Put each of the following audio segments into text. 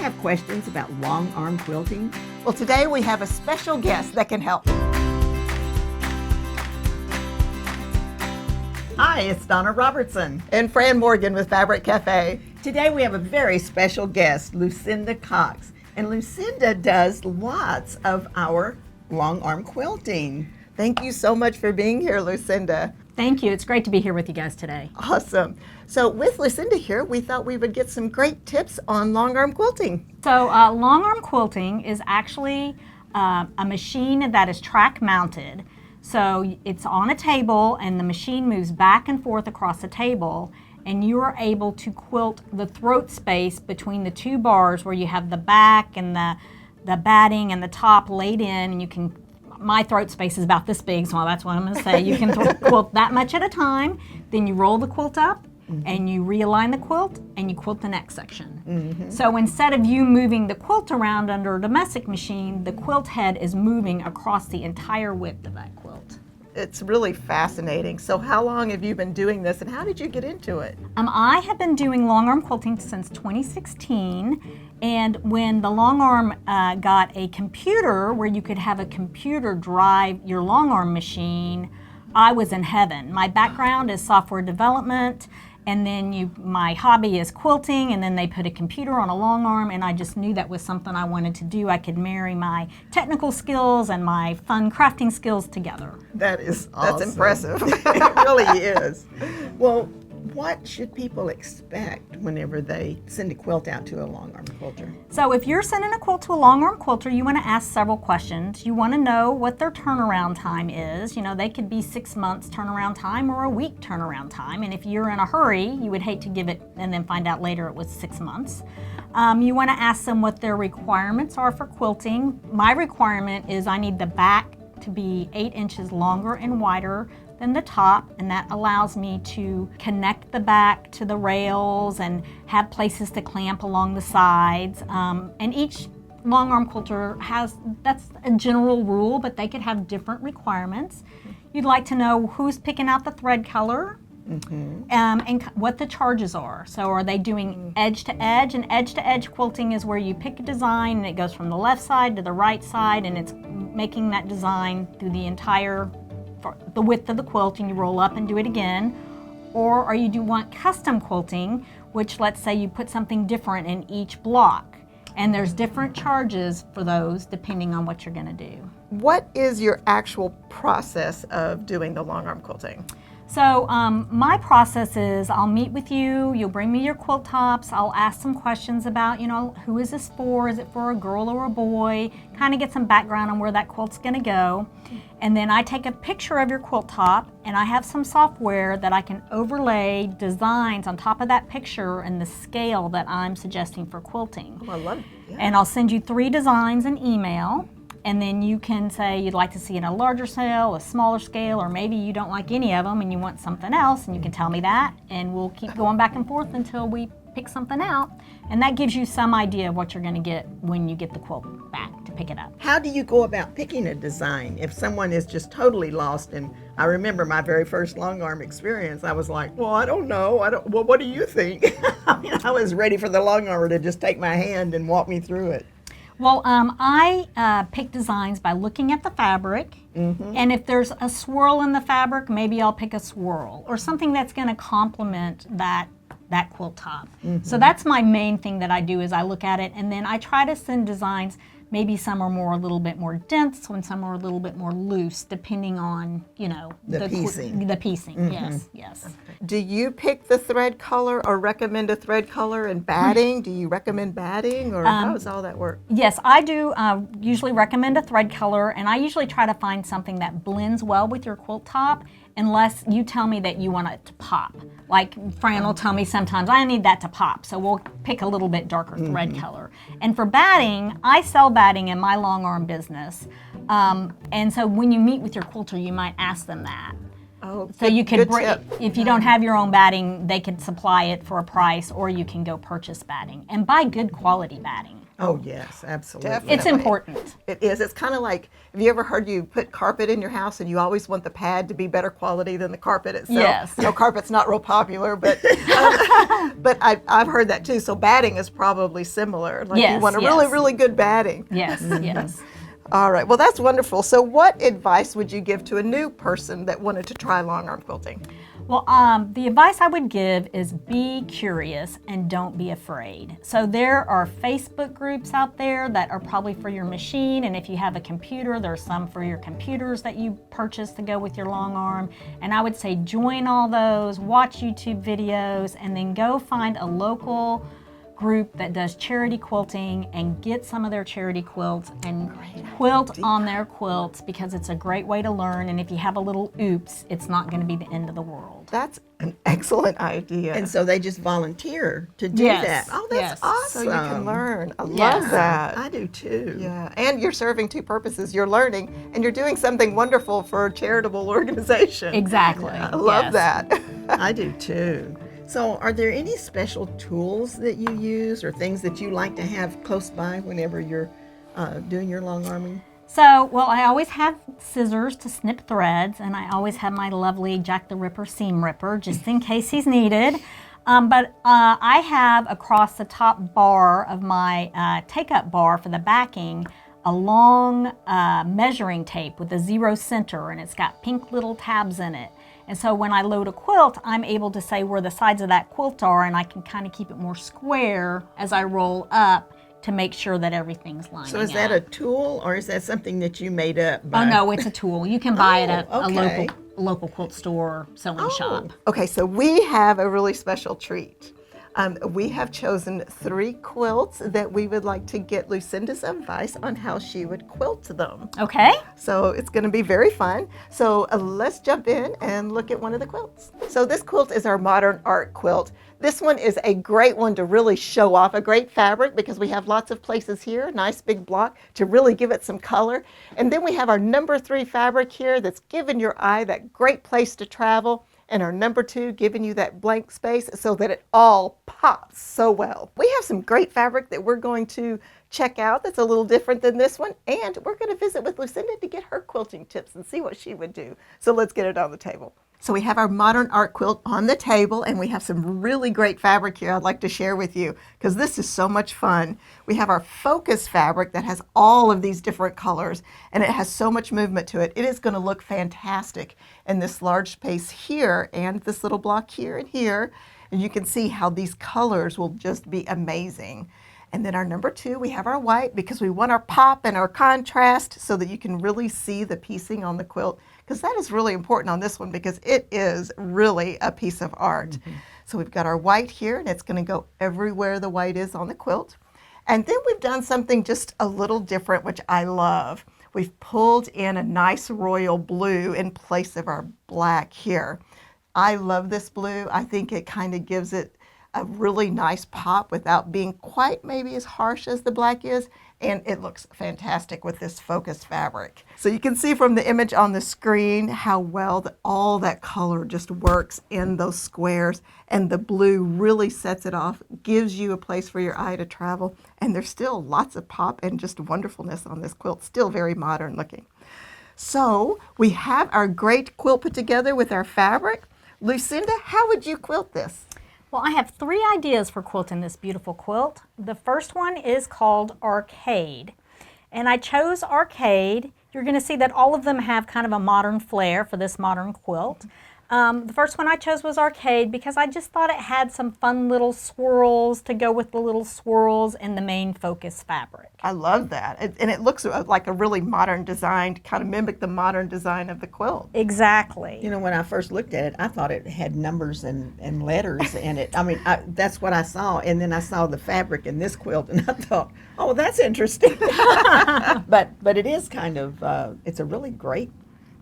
have questions about long arm quilting? Well, today we have a special guest that can help. Hi, it's Donna Robertson. And Fran Morgan with Fabric Cafe. Today we have a very special guest, Lucinda Cox. And Lucinda does lots of our long arm quilting. Thank you so much for being here, Lucinda. Thank you. It's great to be here with you guys today. Awesome. So with Lucinda here, we thought we would get some great tips on long arm quilting. So long arm quilting is actually a machine that is track mounted. So it's on a table and the machine moves back and forth across the table, and you are able to quilt the throat space between the two bars where you have the back and the batting and the top laid in, and you can, my throat space is about this big, so that's what I'm going to say. You can quilt that much at a time, then you roll the quilt up, and you realign the quilt, and you quilt the next section. So instead of you moving the quilt around under a domestic machine, the quilt head is moving across the entire width of that quilt. It's really fascinating. So how long have you been doing this, and how did you get into it? I have been doing long arm quilting since 2016, and when the long arm got a computer where you could have a computer drive your long arm machine, I was in heaven. My background is software development, and then my hobby is quilting, and then they put a computer on a long arm, and I just knew that was something I wanted to do. I could marry my technical skills and my fun crafting skills together. That is Awesome. That's impressive. It really is. Well, what should people expect whenever they send a quilt out to a long arm quilter? So if you're sending a quilt to a long arm quilter, you want to ask several questions. You want to know what their turnaround time is. You know, they could be 6 months turnaround time or a week turnaround time. And if you're in a hurry, you would hate to give it and then find out later it was 6 months. You want to ask them what their requirements are for quilting. My requirement is I need the back to be 8 inches longer and wider than the top, and that allows me to connect the back to the rails and have places to clamp along the sides. And each long arm quilter that's a general rule, but they could have different requirements. You'd like to know who's picking out the thread color, and what the charges are. So are they doing edge to edge? And edge to edge quilting is where you pick a design and it goes from the left side to the right side, and it's making that design through the entire the width of the quilt, and you roll up and do it again. Or are you want custom quilting, which let's say you put something different in each block, and there's different charges for those depending on what you're going to do. What is your actual process of doing the long arm quilting? So my process is I'll meet with you, you'll bring me your quilt tops, I'll ask some questions about, who is this for? Is it for a girl or a boy? Kind of get some background on where that quilt's gonna go. And then I take a picture of your quilt top, and I have some software that I can overlay designs on top of that picture and the scale that I'm suggesting for quilting. Oh, I love it. Yeah. And I'll send you 3 designs in email. And then you can say you'd like to see in a larger scale, a smaller scale, or maybe you don't like any of them and you want something else, and you can tell me that, and we'll keep going back and forth until we pick something out. And that gives you some idea of what you're going to get when you get the quilt back to pick it up. How do you go about picking a design if someone is just totally lost? And I remember my very first long arm experience, I was like, well, I don't know. Well, what do you think? I was ready for the long armer to just take my hand and walk me through it. Well, I pick designs by looking at the fabric, and if there's a swirl in the fabric, maybe I'll pick a swirl or something that's going to complement that quilt top. So that's my main thing that I do is I look at it, and then I try to send designs. Maybe some are a little bit more dense, and some are a little bit more loose, depending on, the piecing. The piecing, yes. Do you pick the thread color or recommend a thread color and batting? Do you recommend batting, or how does all that work? Yes, I do usually recommend a thread color, and I usually try to find something that blends well with your quilt top, unless you tell me that you want it to pop. Like Fran will tell me sometimes, I need that to pop, so we'll pick a little bit darker thread color. And for batting, I sell batting in my long arm business, and so when you meet with your quilter, you might ask them that. Oh, so you could bring, tip. if you don't have your own batting, they could supply it for a price, or you can go purchase batting and buy good quality batting. Oh, yes, absolutely. Definitely. It's important. It is. It's kind of like, have you ever heard you put carpet in your house and you always want the pad to be better quality than the carpet itself? Yes. I know carpet's not real popular, but but I've heard that too. So batting is probably similar. Like you Yes, want a yes. really, really good batting. Yes, yes. All right. Well, that's wonderful. So what advice would you give to a new person that wanted to try long arm quilting? Well, the advice I would give is be curious and don't be afraid. So there are Facebook groups out there that are probably for your machine, and if you have a computer, there's some for your computers that you purchase to go with your long arm. And I would say join all those, watch YouTube videos, and then go find a local group that does charity quilting and get some of their charity quilts and quilt on their quilts, because it's a great way to learn, and if you have a little oops, it's not going to be the end of the world. That's an excellent idea. And so they just volunteer to do Yes, that. Oh, that's yes. awesome. so you can learn. I Yes. love that. I do too. Yeah, and you're serving two purposes. You're learning and you're doing something wonderful for a charitable organization. Exactly. I love Yes. that. I do too. So, are there any special tools that you use or things that you like to have close by whenever you're doing your long arming? So, well, I always have scissors to snip threads, and I always have my lovely Jack the Ripper seam ripper just in case he's needed. But I have across the top bar of my take-up bar for the backing a long measuring tape with a 0 center, and it's got pink little tabs in it. And so when I load a quilt, I'm able to say where the sides of that quilt are, and I can kind of keep it more square as I roll up to make sure that everything's lining up. So, is that a tool or is that something that you made up? Oh no, it's a tool. You can buy it at Oh, okay. a local quilt store or sewing shop. Okay, so we have a really special treat. We have chosen 3 quilts that we would like to get Lucinda's advice on how she would quilt them. Okay. So it's going to be very fun. So let's jump in and look at one of the quilts. So this quilt is our modern art quilt. This one is a great one to really show off, a great fabric because we have lots of places here, a nice big block to really give it some color. And then we have our number 3 fabric here that's giving your eye that great place to travel. And our number 2 giving you that blank space so that it all pops so well. We have some great fabric that we're going to check out that's a little different than this one, and we're going to visit with Lucinda to get her quilting tips and see what she would do. So let's get it on the table. So we have our modern art quilt on the table, and we have some really great fabric here I'd like to share with you because this is so much fun. We have our focus fabric that has all of these different colors, and it has so much movement to it. It is going to look fantastic in this large space here and this little block here and here. And you can see how these colors will just be amazing. And then our number 2, we have our white because we want our pop and our contrast so that you can really see the piecing on the quilt, because that is really important on this one because it is really a piece of art. Mm-hmm. So we've got our white here, and it's going to go everywhere the white is on the quilt. And then we've done something just a little different, which I love. We've pulled in a nice royal blue in place of our black here. I love this blue. I think it kind of gives it a really nice pop without being quite maybe as harsh as the black is, and it looks fantastic with this focus fabric. So you can see from the image on the screen how well all that color just works in those squares, and the blue really sets it off, gives you a place for your eye to travel, and there's still lots of pop and just wonderfulness on this quilt, still very modern looking. So we have our great quilt put together with our fabric. Lucinda, how would you quilt this? Well, I have 3 ideas for quilting this beautiful quilt. The first one is called Arcade. And I chose Arcade. You're going to see that all of them have kind of a modern flair for this modern quilt. The first one I chose was Arcade because I just thought it had some fun little swirls to go with the little swirls in the main focus fabric. I love that. And it looks like a really modern design to kind of mimic the modern design of the quilt. Exactly. You know, when I first looked at it, I thought it had numbers and letters in it. I mean, that's what I saw. And then I saw the fabric in this quilt, and I thought, oh, that's interesting. but it is kind of, it's a really great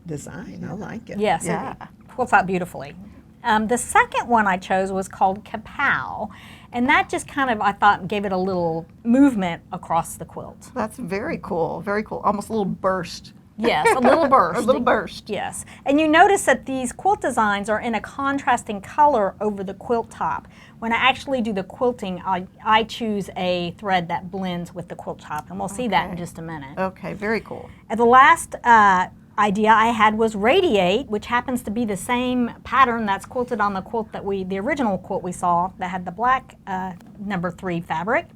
design. I like it. Yes, Yeah. it quilts out beautifully. The second one I chose was called Kapow, and that just kind of, I thought, gave it a little movement across the quilt. That's very cool, almost a little burst Yes, a little burst. A little burst. Yes. And you notice that these quilt designs are in a contrasting color over the quilt top. When I actually do the quilting, I choose a thread that blends with the quilt top, and we'll see that in just a minute. Okay, very cool. And the last idea I had was radiate, which happens to be the same pattern that's quilted on the quilt that the original quilt we saw that had the black number 3 fabric.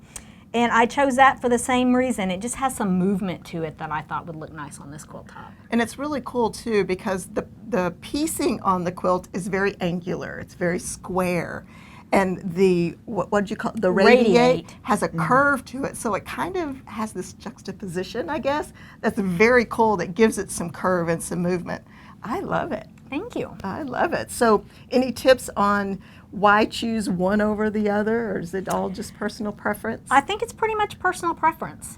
And I chose that for the same reason. It just has some movement to it that I thought would look nice on this quilt top. And it's really cool too because the piecing on the quilt is very angular. It's very square. And the, what do you call it? The radiate has a curve to it. So it kind of has this juxtaposition, I guess, that's very cool, that gives it some curve and some movement. I love it. Thank you. I love it. So any tips on why choose one over the other, or is it all just personal preference? I think it's pretty much personal preference.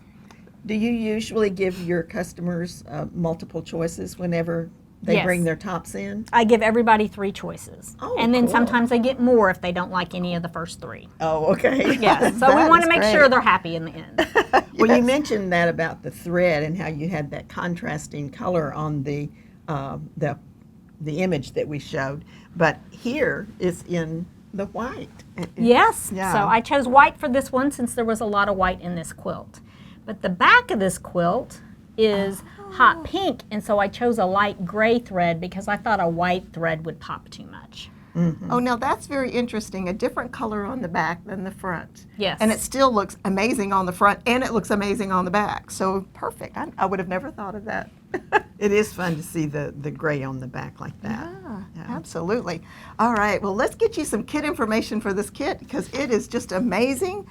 Do you usually give your customers multiple choices whenever they Yes. bring their tops in? I give everybody 3 choices. Oh, and then cool. sometimes they get more if they don't like any of the first 3. Oh, okay. Yes, so we That want is to make great. sure they're happy in the end. Well, you Yes. mentioned that about the thread and how you had that contrasting color on the image that we showed, but here is in the white. Yes, Yeah. so I chose white for this one since there was a lot of white in this quilt. But the back of this quilt is hot pink, and so I chose a light gray thread because I thought a white thread would pop too much. Oh, now that's very interesting. A different color on the back than the front. Yes. And it still looks amazing on the front, and it looks amazing on the back. So perfect. I would have never thought of that. It is fun to see the gray on the back like that. Yeah, absolutely. All right, well, let's get you some kit information for this kit because it is just amazing.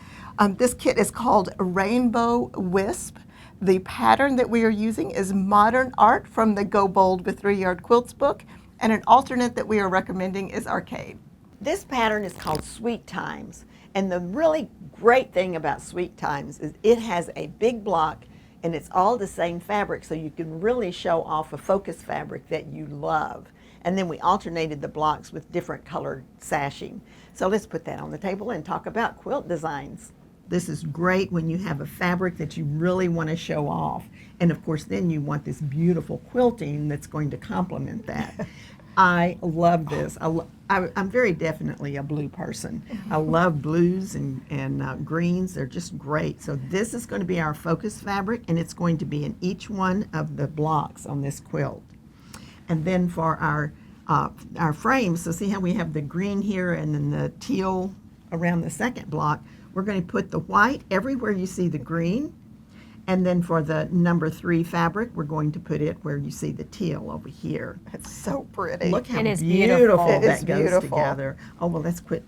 This kit is called Rainbow Wisp. The pattern that we are using is Modern Art from the Go Bold with 3-Yard Quilts book, and an alternate that we are recommending is Arcade. This pattern is called Sweet Times, and the really great thing about Sweet Times is it has a big block and it's all the same fabric, so you can really show off a focus fabric that you love. And then we alternated the blocks with different colored sashing. So let's put that on the table and talk about quilt designs. This is great when you have a fabric that you really want to show off. And of course, then you want this beautiful quilting that's going to complement that. I love this. I'm very definitely a blue person. I love blues and greens. Are just great. So this is going to be our focus fabric, and it's going to be in each one of the blocks on this quilt. And then for our frames, so see how we have the green here and then the teal around the second block. We're going to put the white everywhere you see the green. And then for the number 3 fabric, we're going to put it where you see the teal over here. It's so pretty. Look how It is beautiful beautiful. It that is goes beautiful. together. Oh, well, let's quit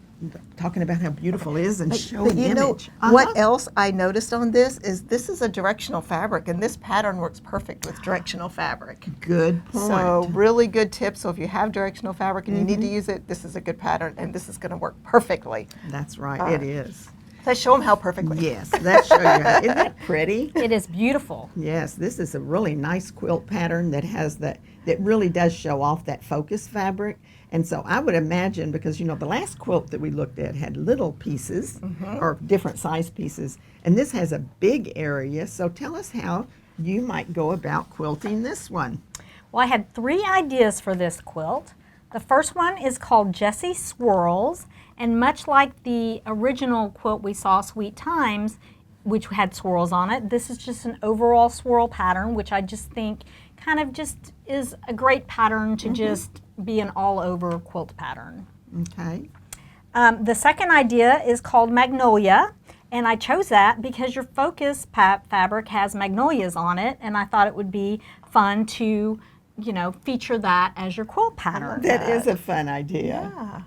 talking about how beautiful it is and show But an you know, image. what else I noticed on this is a directional fabric, and this pattern works perfect with directional fabric. Good point. So really good tip. So if you have directional fabric and you need to use it, this is a good pattern, and this is going to work perfectly. That's right, it is. Let's show them how perfectly. Yes, that shows you. Isn't that pretty? It is beautiful. Yes, this is a really nice quilt pattern that has that really does show off that focus fabric. And so I would imagine, because you know the last quilt that we looked at had little pieces or different size pieces, and this has a big area. So tell us how you might go about quilting this one. Well, I had 3 ideas for this quilt. The first one is called Jessie Swirls, and much like the original quilt we saw, Sweet Times, which had swirls on it, this is just an overall swirl pattern, which I just think kind of just is a great pattern to just be an all-over quilt pattern. Okay. The second idea is called Magnolia, and I chose that because your focus fabric has magnolias on it, and I thought it would be fun to, you know, feature that as your quilt pattern. That is a fun idea. Yeah.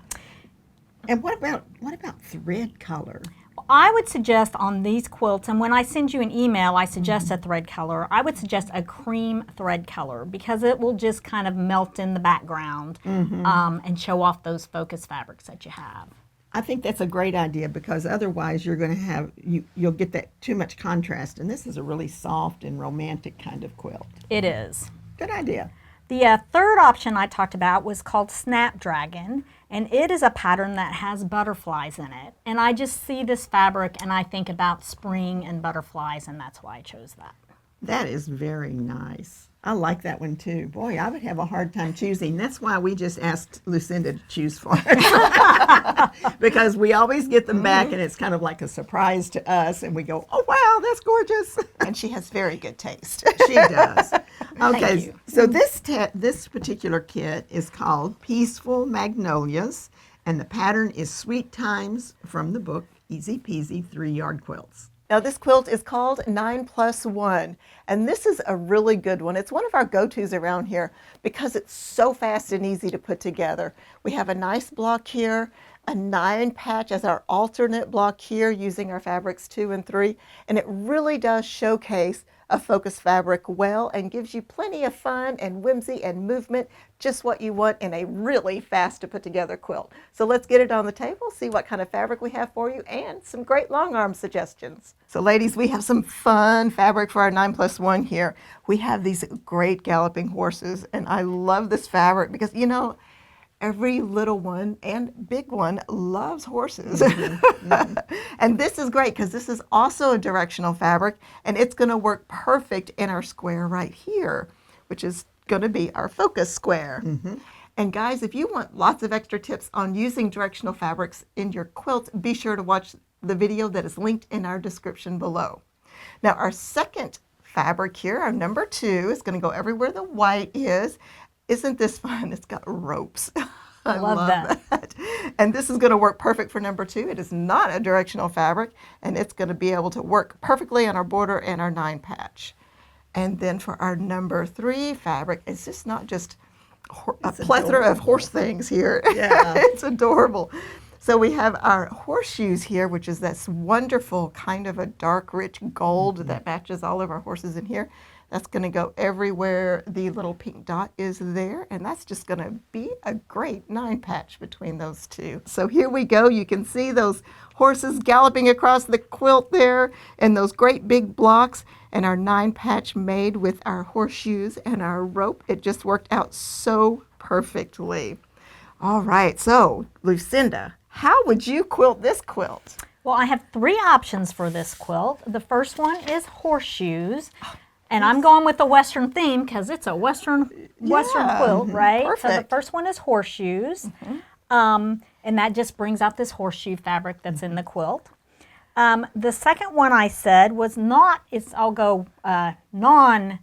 And what about thread color? I would suggest on these quilts, and when I send you an email, I suggest a thread color. I would suggest a cream thread color because it will just kind of melt in the background and show off those focus fabrics that you have. I think that's a great idea because otherwise you're going to have you'll get that too much contrast. And this is a really soft and romantic kind of quilt. It is. Good idea. The third option I talked about was called Snapdragon, and it is a pattern that has butterflies in it. And I just see this fabric and I think about spring and butterflies, and that's why I chose that. That is very nice. I like that one too. Boy, I would have a hard time choosing. That's why we just asked Lucinda to choose for us. Because we always get them back and it's kind of like a surprise to us and we go, oh wow, that's gorgeous. And she has very good taste. She does. Okay, you. so this particular kit is called Peaceful Magnolias, and the pattern is Sweet Times from the book Easy Peasy 3-Yard Quilts. Now this quilt is called 9+1, and this is a really good one. It's one of our go-tos around here because it's so fast and easy to put together. We have a nice block here, a 9 patch as our alternate block here using our fabrics 2 and 3, and it really does showcase a focused fabric well and gives you plenty of fun and whimsy and movement, just what you want in a really fast to put together quilt. So let's get it on the table, see what kind of fabric we have for you, and some great long arm suggestions. So ladies, we have some fun fabric for our 9+1 here. We have these great galloping horses, and I love this fabric because, you know, every little one and big one loves horses. And this is great because this is also a directional fabric, and it's going to work perfect in our square right here, which is going to be our focus square. And guys, if you want lots of extra tips on using directional fabrics in your quilts, be sure to watch the video that is linked in our description below. Now our second fabric here, our number 2, is going to go everywhere the white is. Isn't this fun? It's got ropes. I love that. And this is going to work perfect for number 2. It is not a directional fabric, and it's going to be able to work perfectly on our border and our 9 patch. And then for our number 3 fabric, it's just not just a plethora of horse things here. Yeah. It's adorable. So we have our horseshoes here, which is this wonderful kind of a dark, rich gold that matches all of our horses in here. That's going to go everywhere the little pink dot is there, and that's just going to be a great 9 patch between those two. So here we go. You can see those horses galloping across the quilt there, and those great big blocks, and our 9 patch made with our horseshoes and our rope. It just worked out so perfectly. All right, so Lucinda, how would you quilt this quilt? Well, I have 3 options for this quilt. The first one is horseshoes. And I'm going with the Western theme because it's a Western quilt, right? Perfect. So the first one is horseshoes. And that just brings out this horseshoe fabric that's in the quilt. The second one I said was I'll go non-Western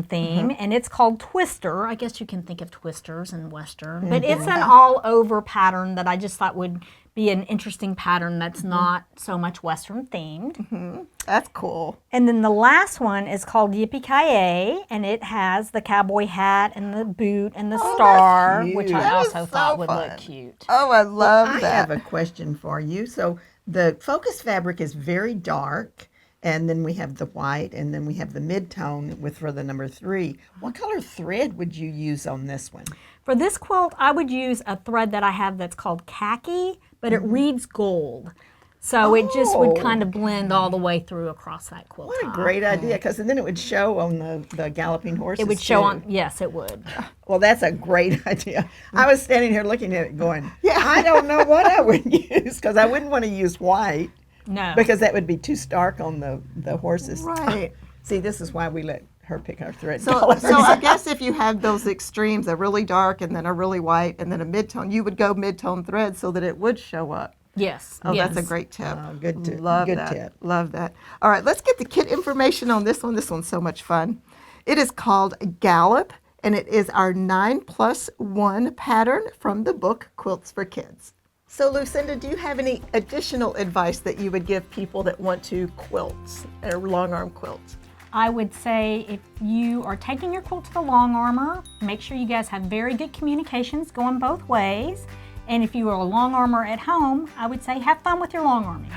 theme, and it's called Twister. I guess you can think of twisters and Western, but it's an all-over pattern that I just thought would be an interesting pattern that's not so much Western themed. That's cool. And then the last one is called Yippee-Ki-Yay, and it has the cowboy hat and the boot and the star, which I That also is thought so would fun. look cute. Oh, I love I that. have a question for you. So the focus fabric is very dark, and then we have the white, and then we have the mid-tone for the number 3. What color thread would you use on this one? For this quilt, I would use a thread that I have that's called khaki, but it reads gold. So it just would kind of blend all the way through across that quilt What a top. great idea, because then it would show on the galloping horses. It would show too. on, yes, it would. Well, that's a great idea. I was standing here looking at it going, I don't know what I would use, because I wouldn't want to use white, No. because that would be too stark on the horses. Right. See, this is why we let her pick our thread So colors. I guess if you have those extremes, a really dark and then a really white and then a mid-tone, you would go mid-tone thread so that it would show up. Yes. Oh, yes. that's a great tip. Good tip. Love Good that. tip. Love that. All right, let's get the kit information on this one. This one's so much fun. It is called Gallop, and it is our 9+1 pattern from the book Quilts for Kids. So Lucinda, do you have any additional advice that you would give people that want to quilt or long arm quilt? I would say if you are taking your quilt to the long armor, make sure you guys have very good communications going both ways. And if you are a long armor at home, I would say have fun with your long arming.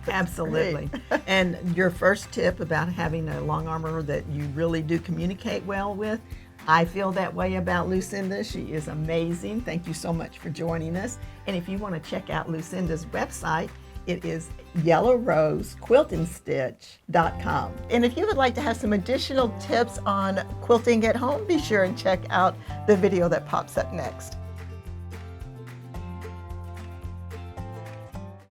Absolutely. And your first tip about having a long armor that you really do communicate well with, I feel that way about Lucinda. She is amazing. Thank you so much for joining us. And if you want to check out Lucinda's website, it is yellowrosequiltandstitch.com. And if you would like to have some additional tips on quilting at home, be sure and check out the video that pops up next.